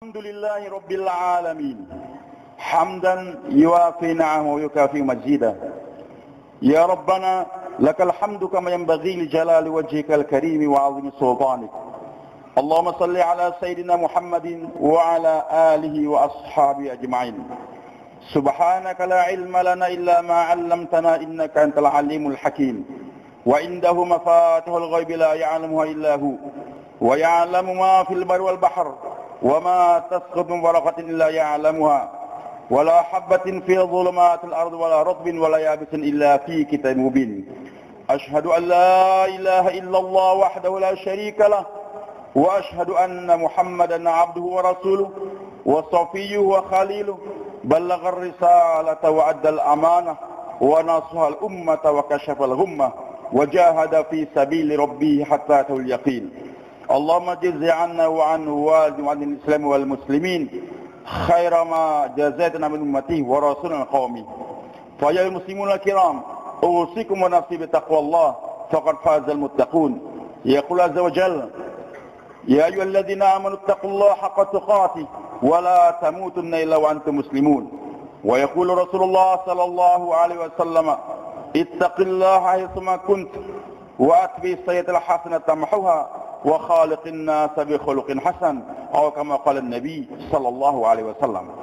الحمد لله رب العالمين حمدا يوافي نعمه ويكافئ مزيدا. يا ربنا لك الحمد كما ينبغي لجلال وجهك الكريم وعظيم سلطانك. اللهم صل على سيدنا محمد وعلى آله وأصحابه أجمعين. سبحانك لا علم لنا إلا ما علمتنا إنك أنت العليم الحكيم. وعنده مفاتيح الغيب لا يعلمها إلا هو ويعلم ما في البر والبحر وما تسقط من ورقة إلا يعلمها ولا حبة في ظلمات الأرض ولا رطب ولا يابس إلا في كتاب مبين. أشهد أن لا إله إلا الله وحده لا شريك له وأشهد أن محمدا عبده ورسوله وصفيه وخليله بلغ الرسالة وأدى الأمانة ونصح الأمة وكشف الغمة وجاهد في سبيل ربه حتى أتاه اليقين. اللهم جز عنا وعنه وعن الإسلام والمسلمين خير ما جزيتنا من أمته ورسولنا قومه. فيا المسلمون الكرام أوصيكم ونفسي بتقوى الله فقد فاز المتقون. يقول عز وجل يا أيها الذين آمنوا اتقوا الله حق تقاته ولا تموتن إلا وأنتم مسلمون. ويقول رسول الله صلى الله عليه وسلم اتق الله حيثما كنت وأتبع السيئة الحسنة تمحوها وخالق الناس بخلق حسن atau kama qala Nabi sallallahu alaihi wasallam.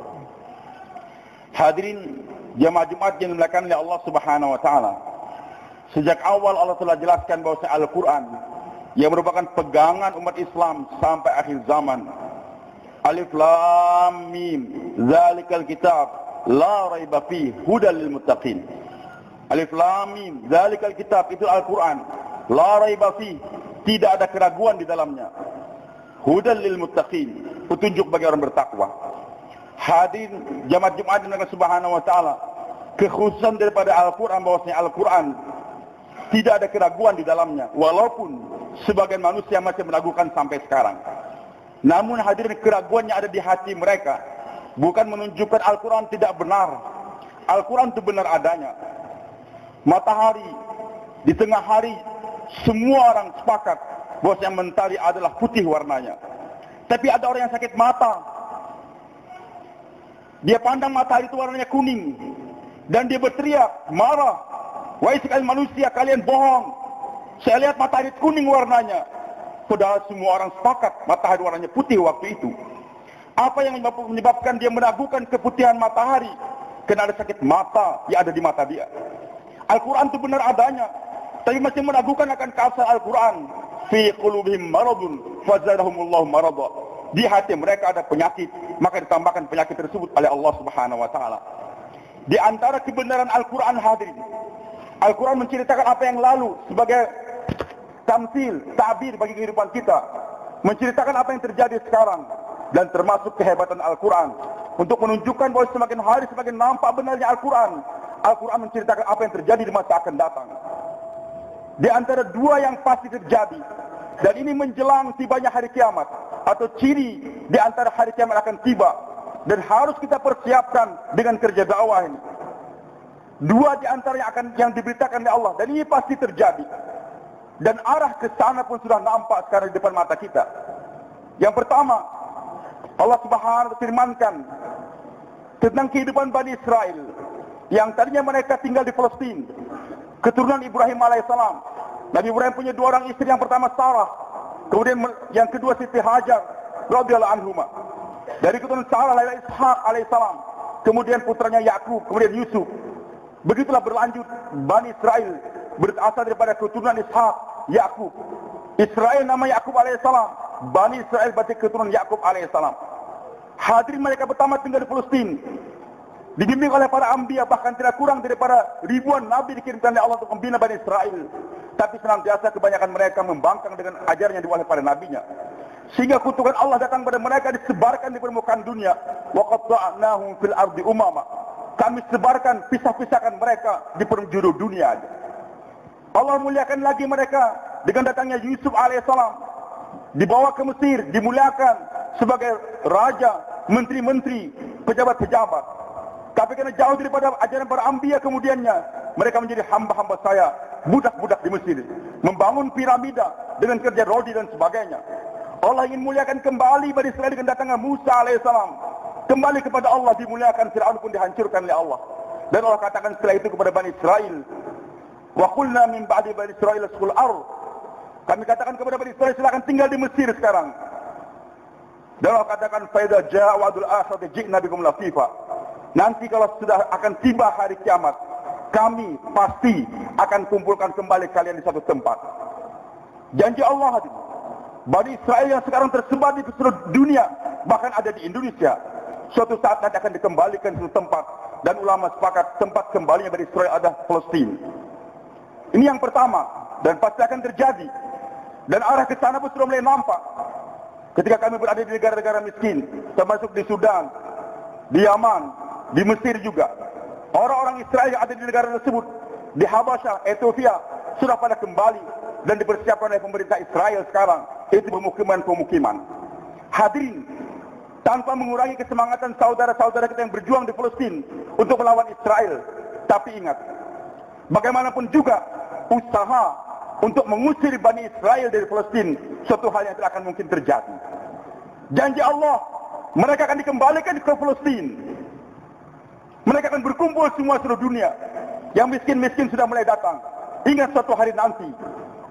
Hadirin jemaah Jumat yang dimuliakan oleh Allah Subhanahu wa taala. Sejak awal Allah telah jelaskan bahwa Al-Qur'an yang merupakan pegangan umat Islam sampai akhir zaman. Alif Lam Mim zalikal kitab la raiba fihi hudal lil muttaqin. Alif Lam Mim zalikal kitab itu Al-Qur'an la raiba fihi tidak ada keraguan di dalamnya. Hudal lil muttaqin, petunjuk bagi orang bertakwa. Hadirin jemaah Jumat dengan Subhanahu wa taala, kekhususan daripada Al-Qur'an bahwasanya Al-Qur'an tidak ada keraguan di dalamnya, walaupun sebagian manusia masih meragukan sampai sekarang. Namun hadirin keraguannya ada di hati mereka, bukan menunjukkan Al-Qur'an tidak benar. Al-Qur'an itu benar adanya. Matahari di tengah hari semua orang sepakat bahwa yang mentari adalah putih warnanya. Tapi ada orang yang sakit mata. Dia pandang matahari itu warnanya kuning. Dan dia berteriak, marah. Wahai sekalian manusia, kalian bohong. Saya lihat matahari kuning warnanya. Padahal semua orang sepakat matahari warnanya putih waktu itu. Apa yang menyebabkan dia meragukan keputihan matahari? Karena ada sakit mata yang ada di mata dia. Al-Quran itu benar adanya, tapi masih meragukan akan keasal Al-Quran. Fi qulubihim maradun fazadahumullahu marada. Di hati mereka ada penyakit, maka ditambahkan penyakit tersebut oleh Allah Subhanahu wa taala. Di antara kebenaran Al-Quran hadirin, Al-Quran menceritakan apa yang lalu sebagai tamsil, ta'bir bagi kehidupan kita. Menceritakan apa yang terjadi sekarang, dan termasuk kehebatan Al-Quran untuk menunjukkan bahwa semakin hari semakin nampak benarnya Al-Quran. Al-Quran menceritakan apa yang terjadi di masa akan datang. Di antara dua yang pasti terjadi, dan ini menjelang tibanya hari kiamat, atau ciri di antara hari kiamat akan tiba, dan harus kita persiapkan dengan kerja dakwah ini. Dua di antara yang diberitakan oleh Allah, dan ini pasti terjadi, dan arah ke sana pun sudah nampak sekarang di depan mata kita. Yang pertama, Allah Subhanahu wa taala firmankan tentang kehidupan Bani Israel yang tadinya mereka tinggal di Palestina, keturunan Ibrahim alaihissalam. Nabi Ibrahim punya dua orang istri, yang pertama Sarah, kemudian yang kedua Siti Hajar radhiyallahu anhuma. Dari keturunan Sarah lahir Ishak alaihissalam, kemudian putranya Yakub, kemudian Yusuf. Begitulah berlanjut Bani Israel berasal daripada keturunan Ishak, Yakub. Israel nama Yakub alaihissalam, Bani Israel berarti keturunan Yakub alaihissalam. Hadirin mereka pertama tinggal di Palestina, dibimbing oleh para anbiya, bahkan tidak kurang daripada ribuan nabi dikirimkan oleh Allah untuk membina Bani Israel. Tapi senantiasa kebanyakan mereka membangkang dengan ajaran yang diwahyai pada nabinya, sehingga kutukan Allah datang pada mereka, disebarkan di permukaan dunia. Wa qatta'nahum fil ardi umama. Kami sebarkan, pisah-pisahkan mereka di penjuru dunia aja. Allah muliakan lagi mereka dengan datangnya Yusuf alaihissalam, dibawa ke Mesir, dimuliakan sebagai raja, menteri-menteri, pejabat-pejabat. Tapi karena jauh daripada ajaran para anbiya, kemudiannya mereka menjadi hamba-hamba saya, budak-budak di Mesir, membangun piramida dengan kerja rodi dan sebagainya. Allah ingin muliakan kembali Bani Israel dengan datangnya Musa alaihissalam. Kembali kepada Allah, dimuliakan. Fir'aun pun dihancurkan oleh Allah. Dan Allah katakan setelah itu kepada Bani Israel, wa qulna min ba'di Bani Israel uskul ardh. Kami katakan kepada Bani Israel, silakan tinggal di Mesir sekarang. Dan Allah katakan, fa idza jaa wa'dul akhirati ji'na bikum lafifa. Nanti kalau sudah akan tiba hari kiamat, kami pasti akan kumpulkan kembali kalian di satu tempat. Janji Allah hadirin. Bani Israel yang sekarang tersebar di seluruh dunia, bahkan ada di Indonesia, suatu saat nanti akan dikembalikan ke tempat. Dan ulama sepakat tempat kembalinya Bani Israel adalah Palestina. Ini yang pertama, dan pasti akan terjadi. Dan arah ke sana pun sudah mulai nampak. Ketika kami berada di negara-negara miskin, termasuk di Sudan, di Yaman, di Mesir juga, orang-orang Israel yang ada di negara tersebut, di Habasyah, Ethiopia, sudah pada kembali dan dipersiapkan oleh pemerintah Israel sekarang. Itu pemukiman-pemukiman. Hadirin, tanpa mengurangi kesemangatan saudara-saudara kita yang berjuang di Palestina untuk melawan Israel. Tapi ingat, bagaimanapun juga usaha untuk mengusir Bani Israel dari Palestina suatu hal yang tidak akan mungkin terjadi. Janji Allah, mereka akan dikembalikan ke Palestina. Mereka akan berkumpul semua seluruh dunia. Yang miskin-miskin sudah mulai datang. Ingat suatu hari nanti,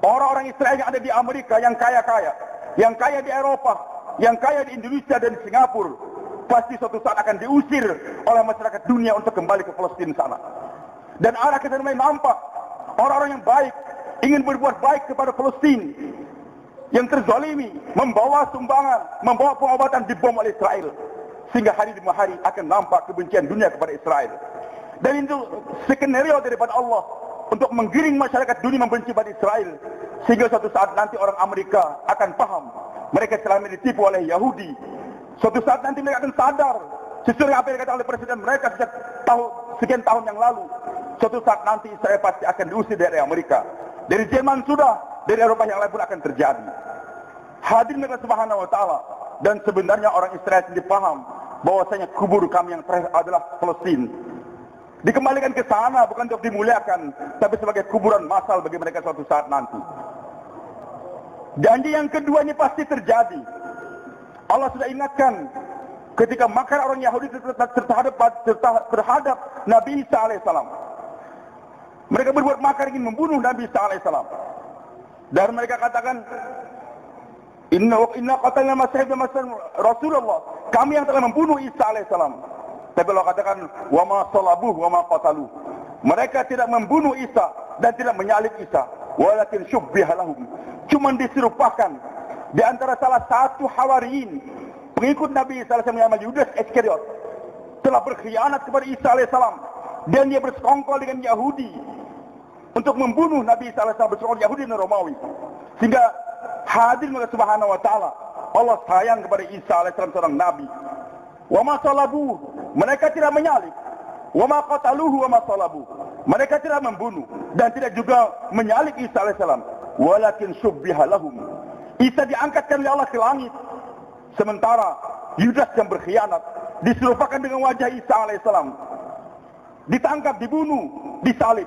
orang-orang Israel yang ada di Amerika, yang kaya-kaya, yang kaya di Eropa, yang kaya di Indonesia dan di Singapura, pasti suatu saat akan diusir oleh masyarakat dunia untuk kembali ke Palestina sana. Dan arah kita mulai nampak, orang-orang yang baik, ingin berbuat baik kepada Palestina, yang terzalimi, membawa sumbangan, membawa pengobatan, dibom oleh Israel. Sehingga hari demi hari akan nampak kebencian dunia kepada Israel. Dan itu skenario daripada Allah untuk menggiring masyarakat dunia membenci pada Israel. Sehingga suatu saat nanti orang Amerika akan paham mereka selama ini ditipu oleh Yahudi. Suatu saat nanti mereka akan sadar sesuai apa yang dikatakan oleh presiden mereka sejak sekian tahun yang lalu. Suatu saat nanti Israel pasti akan diusir dari Amerika. Dari Jerman sudah, dari Eropa yang lain pun akan terjadi. Hadirin Allah Subhanahu wa taala, dan sebenarnya orang Israel sendiri paham bahwasanya kubur kami yang terakhir adalah Palestina. Dikembalikan ke sana bukan untuk dimuliakan, tapi sebagai kuburan massal bagi mereka suatu saat nanti. Janji yang kedua ini pasti terjadi. Allah sudah ingatkan ketika makar orang Yahudi terhadap Nabi Isa alaihissalam. Mereka berbuat makar ingin membunuh Nabi Isa alaihissalam. Dan mereka katakan, Inna qatalna Masih Rasulullah. Kami yang telah membunuh Isa alaihissalam. Tapi Allah katakan, wa ma salabuh wa ma qataluh. Mereka tidak membunuh Isa dan tidak menyalib Isa, walakin syubbiha lahum. Cuma diserupakan di antara salah satu hawariyin, pengikut Nabi Isa alaihissalam yang namanya Yudas Iskariot, telah berkhianat kepada Isa alaihissalam, dan dia bersekongkol dengan Yahudi untuk membunuh Nabi Isa alaihissalam, bersekongkol Yahudi dan Romawi. Sehingga hadir Allah Subhanahu wa taala, Allah sayang kepada Isa alaihissalam seorang nabi. Wa ma salabuh, mereka tidak menyalib. Wa ma qataluhu wa ma salabuh, mereka tidak membunuh dan tidak juga menyalib Isa alaihissalam, walakin syubbiha lahum. Isa diangkatkan oleh Allah ke langit, sementara Yudas yang berkhianat diserupakan dengan wajah Isa alaihissalam, ditangkap, dibunuh, disalib.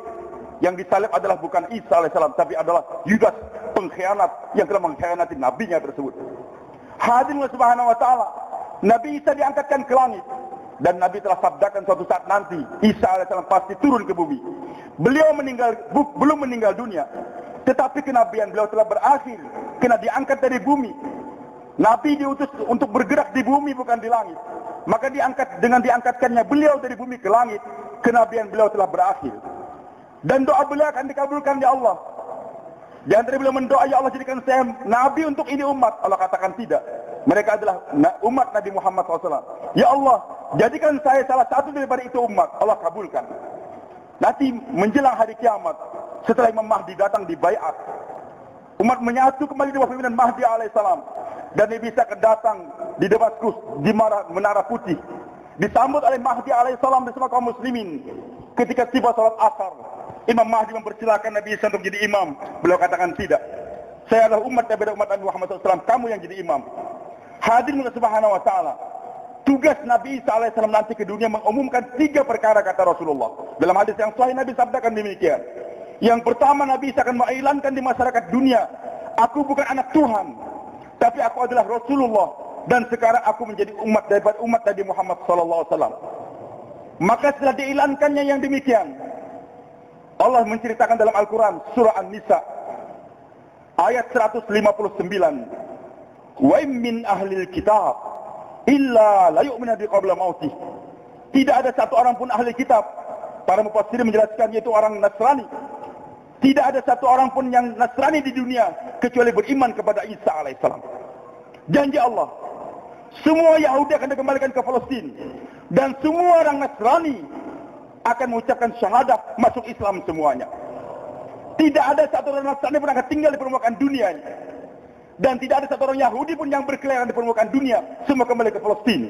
Yang disalib adalah bukan Isa alaihissalam, tapi adalah Yudas, pengkhianat yang telah mengkhianati nabinya tersebut. Hadirin Subhanahu wa taala, Nabi Isa diangkatkan ke langit, dan Nabi telah sabdakan suatu saat nanti Isa alaihissalam pasti turun ke bumi. Beliau belum meninggal dunia, tetapi kenabian beliau telah berakhir, kena diangkat dari bumi. Nabi diutus untuk bergerak di bumi bukan di langit. Maka dengan diangkatkannya beliau dari bumi ke langit, kenabian beliau telah berakhir. Dan doa beliau akan dikabulkan di Allah. Di antara beliau mendoa, ya Allah jadikan saya nabi untuk ini umat. Allah katakan tidak. Mereka adalah umat Nabi Muhammad SAW. Ya Allah, jadikan saya salah satu daripada itu umat. Allah kabulkan. Nanti menjelang hari kiamat, setelah Imam Mahdi datang di baiat, umat menyatu kembali di bawah pimpinan Mahdi alaihissalam. Dan Nabi Isa akan datang di Damaskus, di Menara Putih, disambut oleh Mahdi alaihissalam bersama kaum muslimin. Ketika tiba salat asar, Imam Mahdi mempersilakan Nabi Isa untuk jadi imam. Beliau katakan tidak. Saya adalah umat daripada umat Nabi Muhammad SAW. Kamu yang jadi imam. Hadirin Subhanahu wa taala. Tugas Nabi Isa alaihissalam nanti ke dunia mengumumkan 3 perkara, kata Rasulullah. Dalam hadis yang sahih Nabi sabdakan demikian. Yang pertama, Nabi Isa akan mengiklankan di masyarakat dunia, aku bukan anak Tuhan, Tapi aku adalah Rasulullah dan sekarang aku menjadi umat daripada umat Nabi Muhammad SAW. Maka setelah diiklankannya yang demikian, Allah menceritakan dalam Al-Quran surah An-Nisa ayat 159, wa min ahlil kitab illa la yu'minu bi qabla mautih. Tidak ada satu orang pun ahli kitab. Para mufassir menjelaskan yaitu orang Nasrani. Tidak ada satu orang pun yang Nasrani di dunia kecuali beriman kepada Isa alaihissalam. Janji Allah, semua Yahudi akan dikembalikan ke Palestina dan semua orang Nasrani akan mengucapkan syahadat masuk Islam semuanya. Tidak ada satu orang Nasrani pun akan tinggal di permukaan dunia ini. Dan tidak ada satu orang Yahudi pun yang berkeliaran di permukaan dunia. Semua kembali ke Palestina.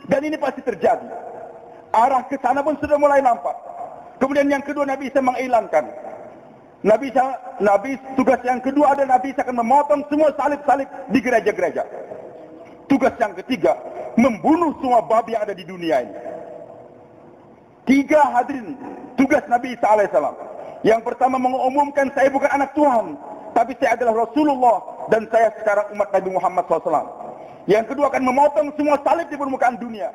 Dan ini pasti terjadi. Arah ke sana pun sudah mulai nampak. Kemudian yang kedua, Nabi Isa mengilangkan. Nabi tugas yang kedua ada Nabi Isa akan memotong semua salib-salib di gereja-gereja. Tugas yang ketiga, membunuh semua babi yang ada di dunia ini. 3 hadirin tugas Nabi Isa alaihissalam. Yang pertama mengumumkan saya bukan anak Tuhan, tapi saya adalah Rasulullah dan saya sekarang umat Nabi Muhammad SAW. Yang kedua akan memotong semua salib di permukaan dunia.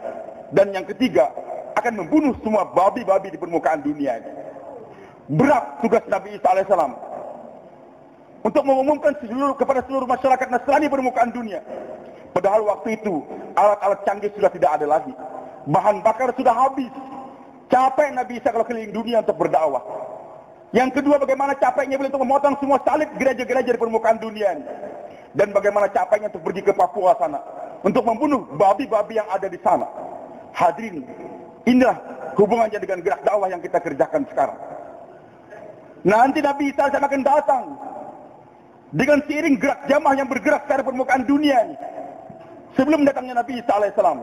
Dan yang ketiga akan membunuh semua babi-babi di permukaan dunia ini. Berat tugas Nabi Isa alaihissalam untuk mengumumkan kepada seluruh masyarakat Nasrani permukaan dunia. Padahal waktu itu alat-alat canggih sudah tidak ada lagi. Bahan bakar sudah habis. Capek Nabi Isa kalau keliling dunia untuk berdakwah. Yang kedua, bagaimana capeknya beliau untuk memotong semua salib gereja-gereja di permukaan dunia ini. Dan bagaimana capeknya untuk pergi ke Papua sana untuk membunuh babi-babi yang ada di sana. Hadirin, inilah hubungannya dengan gerak dakwah yang kita kerjakan sekarang. Nanti Nabi Isa akan datang dengan seiring gerak jamaah yang bergerak dari permukaan dunia ini. Sebelum datangnya Nabi Isa alaihissalam,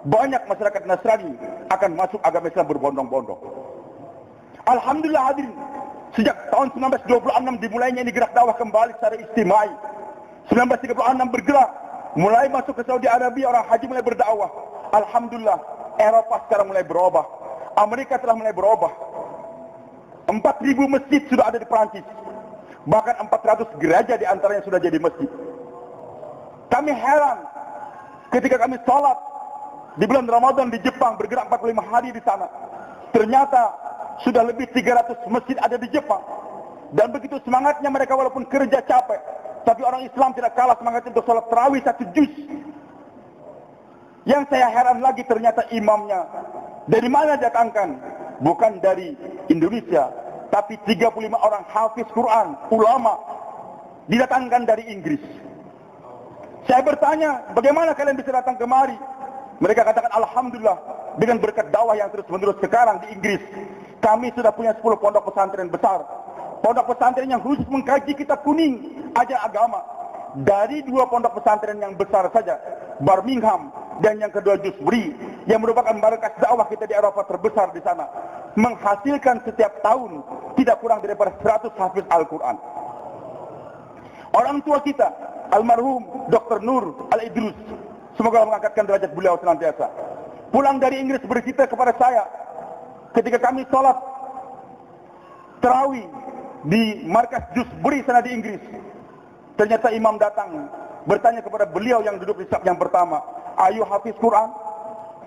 banyak masyarakat Nasrani akan masuk agama Islam berbondong-bondong. Alhamdulillah hadirin, sejak tahun 1926 dimulainya ini gerak dakwah kembali secara istimai. 1936 bergerak, mulai masuk ke Saudi Arabia, orang haji mulai berdakwah. Alhamdulillah, Eropa sekarang mulai berubah. Amerika telah mulai berubah. 4.000 masjid sudah ada di Perancis. Bahkan 400 gereja di antaranya sudah jadi masjid. Kami heran ketika kami sholat di bulan Ramadan di Jepang, bergerak 45 hari di sana. Ternyata sudah lebih 300 masjid ada di Jepang. Dan begitu semangatnya mereka walaupun kerja capek. Tapi orang Islam tidak kalah semangatnya untuk sholat tarawih 1 juz. Yang saya heran lagi ternyata imamnya dari mana datangkan? Bukan dari Indonesia, tapi 35 orang hafiz Quran, ulama, didatangkan dari Inggris. Saya bertanya, bagaimana kalian bisa datang kemari? Mereka katakan, alhamdulillah, dengan berkat dakwah yang terus-menerus sekarang di Inggris, kami sudah punya 10 pondok pesantren besar. Pondok pesantren yang khusus mengkaji kitab kuning, ajar agama. Dari 2 pondok pesantren yang besar saja, Birmingham dan yang kedua Dewsbury, yang merupakan markas dakwah kita di Eropa terbesar di sana, menghasilkan setiap tahun tidak kurang daripada 100 hafiz Al-Quran. Orang tua kita, almarhum Dr. Nur Al-Idrus, semoga Allah mengangkatkan derajat beliau senantiasa, pulang dari Inggris bercerita kepada saya ketika kami sholat tarawih di markas Dewsbury sana di Inggris. Ternyata imam datang bertanya kepada beliau yang duduk di saf yang pertama, ayo hafiz Quran?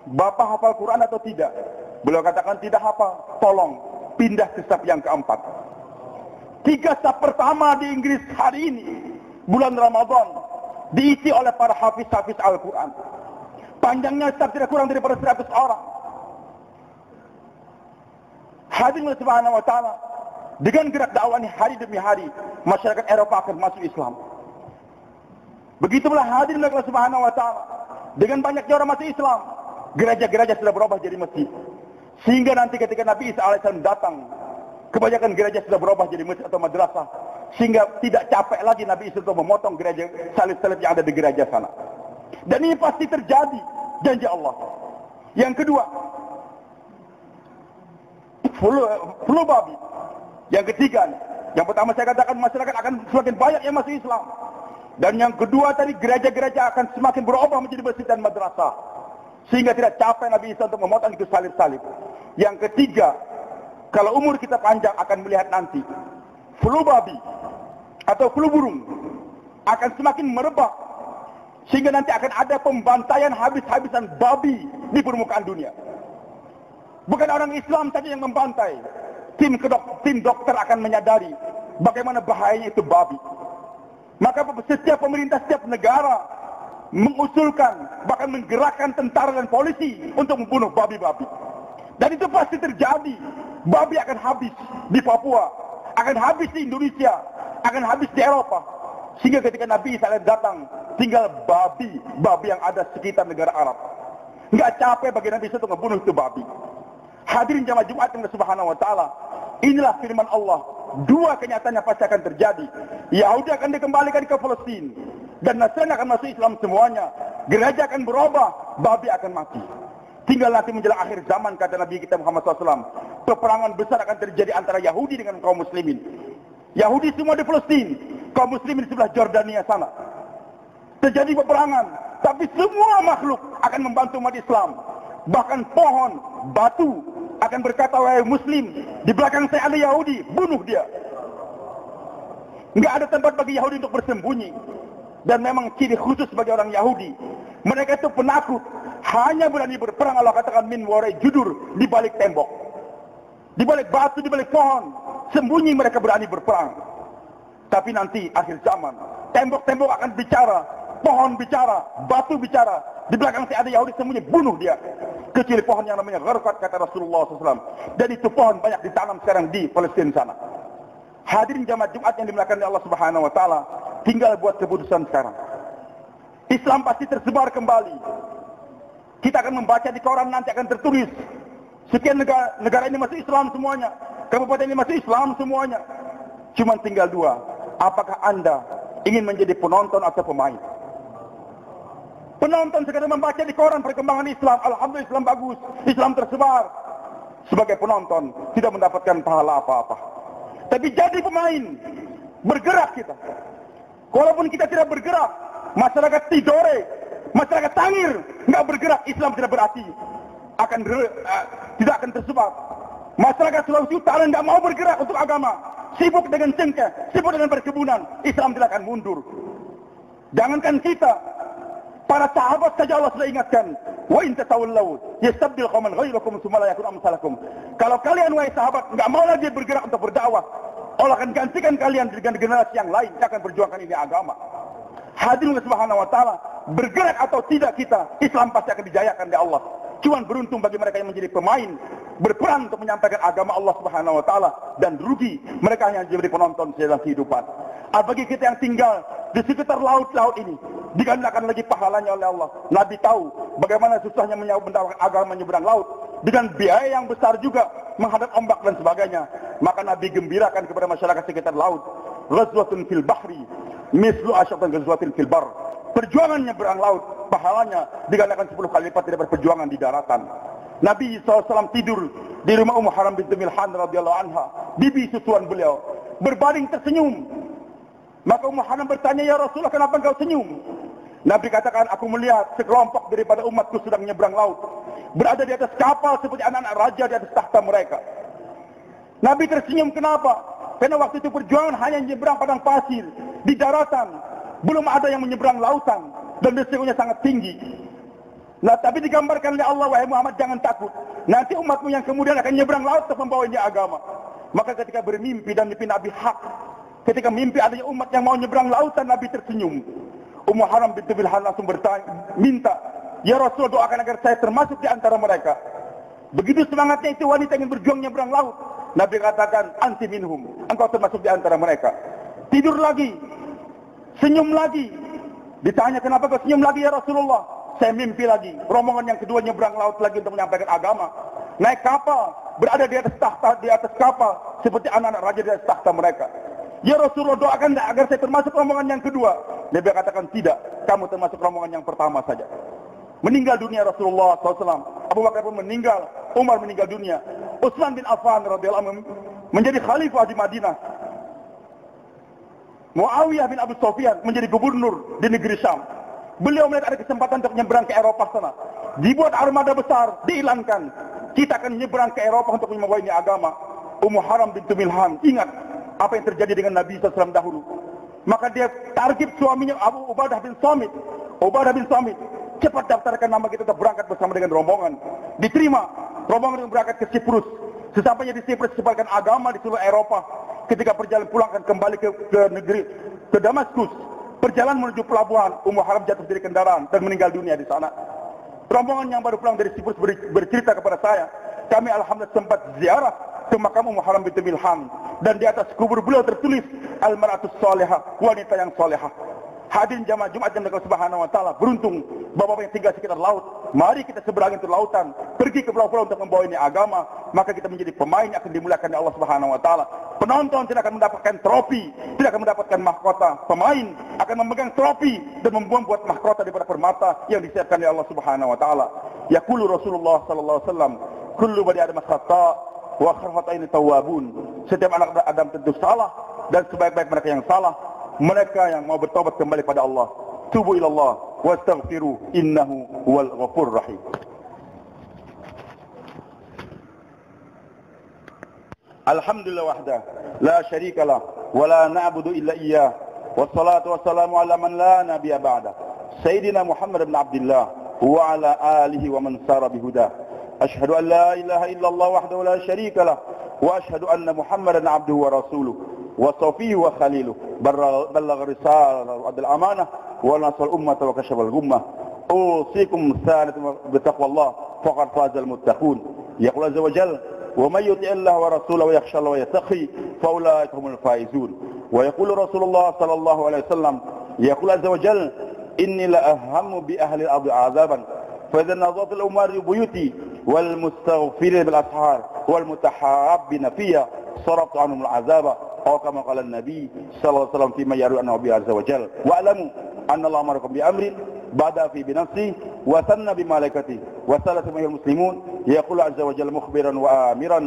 Bapak hafal Quran atau tidak? Beliau katakan tidak hafal. Tolong pindah ke saf yang keempat. 3 saf pertama di Inggris hari ini, bulan Ramadan, diisi oleh para hafiz-hafiz Al-Quran. Panjangnya saf tidak kurang daripada 100 orang. Hadirin subhanahu wa ta'ala, dengan gerak dakwah ini hari demi hari, masyarakat Eropa akan masuk Islam. Begitulah hadirin Allah subhanahu wa ta'ala, dengan banyaknya orang masuk Islam, gereja-gereja sudah berubah jadi masjid. Sehingga nanti ketika Nabi Isa alaihissalam datang, kebanyakan gereja sudah berubah jadi masjid atau madrasah. Sehingga tidak capek lagi Nabi Isa untuk memotong gereja salib-salib yang ada di gereja sana. Dan ini pasti terjadi, janji Allah. Yang kedua, flu babi. Yang ketiga, yang pertama saya katakan masyarakat akan semakin banyak yang masuk Islam. Dan yang kedua tadi, gereja-gereja akan semakin berubah menjadi masjid dan madrasah. Sehingga tidak capek Nabi Isa untuk memotong itu salib-salib. Yang ketiga, kalau umur kita panjang akan melihat nanti flu babi atau flu burung akan semakin merebak, sehingga nanti akan ada pembantaian habis-habisan babi di permukaan dunia. Bukan orang Islam saja yang membantai. Tim dokter akan menyadari bagaimana bahayanya itu babi. Maka setiap pemerintah, setiap negara mengusulkan, bahkan menggerakkan tentara dan polisi untuk membunuh babi-babi. Dan itu pasti terjadi. Babi akan habis di Papua, akan habis di Indonesia, akan habis di Eropa. Sehingga ketika Nabi Isa datang, tinggal babi yang ada sekitar negara Arab. Enggak capek bagi Nabi Isa untuk membunuh itu babi. Hadirin jamaah Jumat yang Subhanahu wa taala, inilah firman Allah. Dua kenyataan yang pasti akan terjadi. Yahudi akan dikembalikan ke Palestina dan Nasrani akan masuk Islam semuanya. Gereja akan berubah, babi akan mati. Tinggal nanti menjelang akhir zaman, kata Nabi kita Muhammad SAW, peperangan besar akan terjadi antara Yahudi dengan kaum muslimin. Yahudi semua di Palestina, kaum muslimin di sebelah Jordania sana. Terjadi peperangan, tapi semua makhluk akan membantu umat Islam. Bahkan pohon, batu akan berkata, wahai muslim, di belakang saya ada Yahudi, bunuh dia. Enggak ada tempat bagi Yahudi untuk bersembunyi. Dan memang ciri khusus bagi orang Yahudi, mereka itu penakut, hanya berani berperang, Allah katakan min warai judur, di balik tembok, di balik batu, di balik pohon, sembunyi mereka berani berperang. Tapi nanti akhir zaman, tembok-tembok akan bicara, pohon bicara, batu bicara, di belakang saya ada Yahudi, sembunyi, bunuh dia. Kecil pohon yang namanya gharqad, kata Rasulullah SAW. Dan itu pohon banyak ditanam sekarang di Palestina sana. Hadirin jamaah Jumat yang dimuliakan oleh Allah Subhanahu wa taala, tinggal buat keputusan sekarang. Islam pasti tersebar kembali. Kita akan membaca di koran, nanti akan tertulis sekian negara ini masih Islam semuanya, kabupaten ini masih Islam semuanya. Cuma tinggal dua, apakah Anda ingin menjadi penonton atau pemain? Penonton sekadar membaca di koran perkembangan Islam, alhamdulillah Islam bagus, Islam tersebar. Sebagai penonton tidak mendapatkan pahala apa-apa. Tapi jadi pemain, bergerak kita. Walaupun kita tidak bergerak, masyarakat Tidore, masyarakat Tangir nggak bergerak, Islam tidak berarti tidak akan tersebar. Masyarakat Sulawesi Utara nggak mau bergerak untuk agama, sibuk dengan cengkeh, sibuk dengan perkebunan, Islam tidak akan mundur. Jangankan kita, para sahabat saja Allah sudah ingatkan, wa in tatawallaw yastabdil qauman ghairakum tsumma la yakun amsalakum. Kalau kalian wahai sahabat enggak mau lagi bergerak untuk berdakwah, Allah akan gantikan kalian dengan generasi yang lain yang akan berjuangkan ini agama. Hadirin Subhanahu wa taala, bergerak atau tidak kita, Islam pasti akan dijayakan oleh Allah. Cuman beruntung bagi mereka yang menjadi pemain, berperan untuk menyampaikan agama Allah Subhanahu wa taala, dan rugi mereka yang jadi penonton dalam kehidupan. Bagi kita yang tinggal di sekitar laut-laut ini, digandakan lagi pahalanya oleh Allah. Nabi tahu bagaimana susahnya menyampaikan agama menyeberang laut, dengan biaya yang besar juga, menghadap ombak dan sebagainya. Maka Nabi gembirakan kepada masyarakat sekitar laut, ghazwatun fil bahri mislu asyatan ghazwatin fil bar. Perjuangan nyeberang laut, pahalanya digandakan 10 kali lipat daripada perjuangan di daratan. Nabi SAW tidur di rumah Ummu Haram binti Milhan radhiyallahu anha, bibi susuan beliau, berbaring tersenyum. Maka Ummu Haram bertanya, ya Rasulullah, kenapa engkau senyum? Nabi katakan, aku melihat sekelompok daripada umatku sedang menyeberang laut, berada di atas kapal seperti anak-anak raja di atas tahta mereka. Nabi tersenyum, kenapa? Karena waktu itu perjuangan hanya menyeberang padang pasir, di daratan, belum ada yang menyeberang lautan, dan resikonya sangat tinggi. Nah, tapi digambarkan oleh Allah, wahai Muhammad, jangan takut. Nanti umatmu yang kemudian akan menyeberang laut untuk membawa ini agama. Maka ketika bermimpi dan mimpi Nabi hak, ketika mimpi adanya umat yang mau menyeberang lautan, Nabi tersenyum. Ummu Haram binti Milhan langsung bertanya, minta, ya Rasul, doakan agar saya termasuk di antara mereka. Begitu semangatnya itu wanita ingin berjuang menyeberang laut, Nabi katakan, anti minhum, engkau termasuk di antara mereka. Tidur lagi, senyum lagi. Ditanya, kenapa kau senyum lagi ya Rasulullah? Saya mimpi lagi, rombongan yang kedua nyebrang laut lagi untuk menyampaikan agama. Naik kapal, berada di atas tahta, di atas kapal, seperti anak-anak raja di atas tahta mereka. Ya Rasulullah, doakan agar saya termasuk rombongan yang kedua. Nabi katakan, tidak, kamu termasuk rombongan yang pertama saja. Meninggal dunia Rasulullah SAW. Abu Bakar pun meninggal, Umar meninggal dunia. Utsman bin Affan radhiyallahu anhu menjadi khalifah di Madinah. Muawiyah bin Abu Sufyan menjadi gubernur di negeri Syam. Beliau melihat ada kesempatan untuk menyeberang ke Eropa sana. Dibuat armada besar, diilankan. Kita akan menyeberang ke Eropa untuk membawa ini agama. Ummu Haram binti Milhan ingat apa yang terjadi dengan Nabi SAW dahulu. Maka dia target suaminya Abu Ubadah bin Samit. Ubadah bin Samit, cepat daftarkan nama kita berangkat bersama dengan rombongan. Diterima. Rombongan itu berangkat ke Siprus. Sesampainya di Siprus sebarkan agama di seluruh Eropa. Ketika perjalanan pulang akan kembali ke Damaskus. Perjalanan menuju pelabuhan, Ummu Haram jatuh dari kendaraan dan meninggal dunia di sana. Rombongan yang baru pulang dari Siprus bercerita kepada saya, kami alhamdulillah sempat ziarah ke makam Ummu Haram binti Milhan, dan di atas kubur beliau tertulis al-mar'atus salihah, wanita yang salihah. Hadirin jamaah Jumat yang Allah Subhanahu wa taala, beruntung bapak-bapak yang tinggal sekitar laut. Mari kita seberangi ke lautan, pergi ke pulau-pulau untuk membawa ini agama, maka kita menjadi pemain yang akan dimuliakan oleh Allah Subhanahu wa taala. Penonton tidak akan mendapatkan trofi, tidak akan mendapatkan mahkota. Pemain akan memegang trofi dan membuat mahkota daripada permata yang disiapkan oleh Allah Subhanahu wa taala. Yaqulu Rasulullah sallallahu alaihi wasallam, kullu bani adam khata wa khafata'in tawwabun. Setiap anak Adam tentu salah, dan sebaik-baik mereka yang salah mereka yang mau bertobat kembali pada Allah. Tubu ilallah wastaghfiru innahu huwal ghafurur rahim. Alhamdulillah wahdah la syarika lah wa la na'budu illa iyyah, wassalatu wassalamu ala man la nabiyya ba'da, sayyidina Muhammad bin Abdullah wa ala alihi wa man sara bihudah. Asyhadu an la ilaha illallah wahdahu la syarika lah wa asyhadu anna Muhammadan abduhu wa rasuluh وصفيه وخليله بلغ الرسالة وأدى الأمانة ونصر الأمة وكشف الغمة. أوصيكم ثالث بتقوى الله فقد فاز المتقون. يقول عز وجل ومن يطع الله ورسوله ويخشى الله ويتقي فأولئك هم الفائزون. ويقول رسول الله صلى الله عليه وسلم يقول عز وجل إني لأهم بأهل الأرض عذابا فإذا نظرت الأمار بيوتي والمستغفرين بالأسحار والمتحابين فيها صرفت عنهم العذاب أو كما قال النبي صلى الله عليه وسلم فيما يروي عنه ربي عز وجل. واعلموا أن الله أمركم بأمر بدأ في بنفسه وثنى بملائكته وثلث به المسلمون. يقول عز وجل مخبرا وآمرا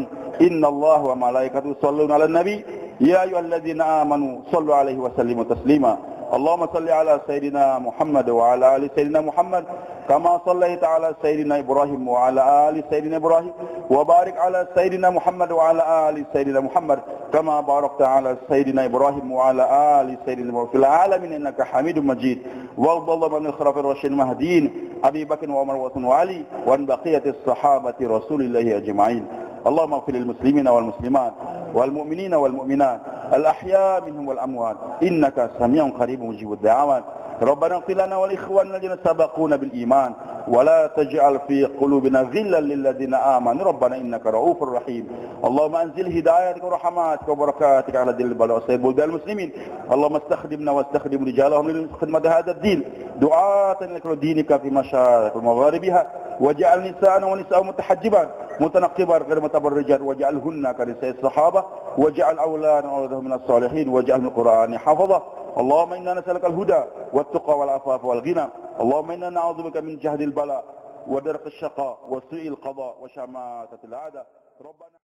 إن الله وملائكته يصلون على النبي يا أيها الذين آمنوا صلوا عليه وسلموا تسليما. اللهم صل على سيدنا محمد وعلى آل سيدنا محمد كما صليت على سيدنا إبراهيم وعلى آل سيدنا إبراهيم وبارك على سيدنا محمد وعلى آل سيدنا محمد كما باركت على سيدنا إبراهيم وعلى آل سيدنا إبراهيم في العالمين إنك حميد مجيد. وارض اللهم عن الخلفاء الراشدين المهديين أبي بكر وعمر وعثمان وعلي وعن بقية الصحابة رسول الله أجمعين. اللهم اغفر للمسلمين والمسلمات والمؤمنين والمؤمنات الأحياء منهم والأموات إنك سميع قريب مجيب الدعوات. ربنا اغفر لنا والإخوان الذين سبقونا بالإيمان ولا تجعل في قلوبنا غلا للذين آمنوا ربنا إنك رؤوف رحيم. اللهم أنزل هدايتك ورحماتك وبركاتك على دين البلد وسائر بلدان المسلمين. اللهم استخدمنا واستخدم رجالهم لخدمة هذا الدين دعاة لكل دينك في مشارق ومغاربها واجعل نساءنا ونساء متحجبات متنقبات غير متبرجات واجعلهن كنساء الصحابة واجعل أولادنا وأولادهم من الصالحين واجعل من القرآن حفظه. اللهم إنا نسألك الهدى والتقى والعفاف والغنى. اللهم إنا نعوذ بك من جهد البلاء ودرك الشقاء وسوء القضاء وشماتة الأعداء. ربنا